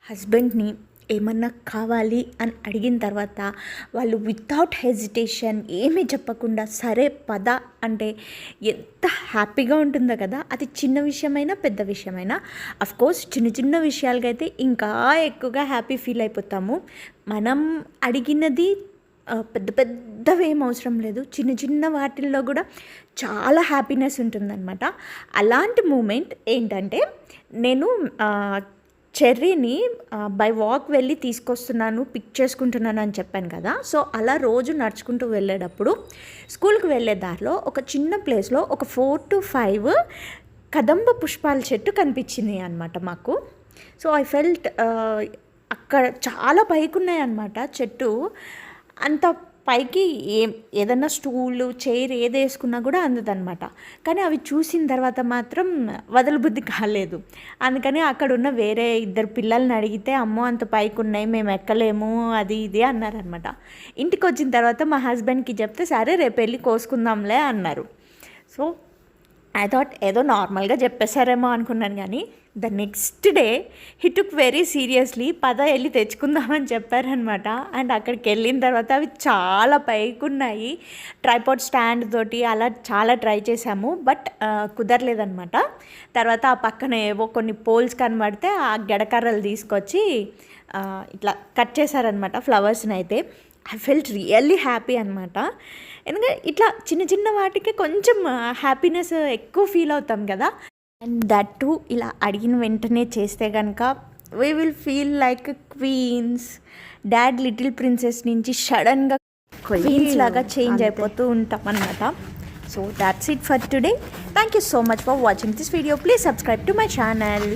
హస్బెండ్ని ఏమన్నా కావాలి అని అడిగిన తర్వాత వాళ్ళు వితౌట్ హెజిటేషన్ ఏమీ చెప్పకుండా సరే పద అంటే ఎంత హ్యాపీగా ఉంటుందో కదా. అది చిన్న విషయమైనా పెద్ద విషయమైనా కోర్స్ చిన్న చిన్న విషయాలకైతే ఇంకా ఎక్కువగా హ్యాపీ ఫీల్ అయిపోతాము. మనం అడిగినది పెద్ద పెద్దవి ఏం అవసరం లేదు, చిన్న చిన్న వాటిల్లో కూడా చాలా హ్యాపీనెస్ ఉంటుందన్నమాట. అలాంటి మూమెంట్ ఏంటంటే నేను చెర్రీని బై వాక్ వెళ్ళి తీసుకొస్తున్నాను, పిక్ చేసుకుంటున్నాను అని చెప్పాను కదా. సో అలా రోజు నడుచుకుంటూ వెళ్ళేటప్పుడు స్కూల్కి వెళ్ళే దారిలో ఒక చిన్న ప్లేస్లో ఒక 4 to 5 కదంబ పుష్పాల చెట్టు కనిపించింది అనమాట మాకు. సో ఐ ఫెల్ట్ అక్కడ చాలా పైకి ఉన్నాయన్నమాట చెట్టు. అంత పైకి ఏదన్నా స్టూలు చైర్ ఏది వేసుకున్నా కూడా అందదన్నమాట. కానీ అవి చూసిన తర్వాత మాత్రం వదలబుద్ధి కాలేదు. అందుకని అక్కడ ఉన్న వేరే 2 పిల్లల్ని అడిగితే అమ్మో అంత పైకి ఉన్నాయి మేము ఎక్కలేము అది ఇది అన్నారనమాట. ఇంటికి వచ్చిన తర్వాత మా హస్బెండ్కి చెప్తే సరే రేపు వెళ్ళి కోసుకుందాంలే అన్నారు. సో ఐ థాట్ ఏదో నార్మల్గా చెప్పేశారేమో అనుకున్నాను. కానీ the next day he took very seriously పద వెళ్ళి తెచ్చుకుందామని చెప్పారనమాట. అండ్ అక్కడికి వెళ్ళిన తర్వాత అవి చాలా పైకి ఉన్నాయి. ట్రైపాడ్ స్టాండ్ తోటి అలా చాలా ట్రై చేసాము, బట్ కుదరలేదనమాట. తర్వాత ఆ పక్కన ఏవో కొన్ని పోల్స్ కనబడితే ఆ గెడకర్రలు తీసుకొచ్చి ఇట్లా కట్ చేశారనమాట ఫ్లవర్స్ని. అయితే ఐ ఫెల్ట్ రియల్లీ హ్యాపీ అనమాట. ఎందుకంటే ఇట్లా చిన్న చిన్న వాటికి కొంచెం హ్యాపీనెస్ ఎక్కువ ఫీల్ అవుతాం కదా. అండ్ దట్ టు ఇలా అడిగిన వెంటనే చేస్తే కనుక we will feel like queens. Dad little princess నుంచి సడన్గా క్వీన్స్ లాగా చేంజ్ అయిపోతూ ఉంటాం అనమాట. So that's it for today. Thank you so much for watching this video. Please subscribe to my channel.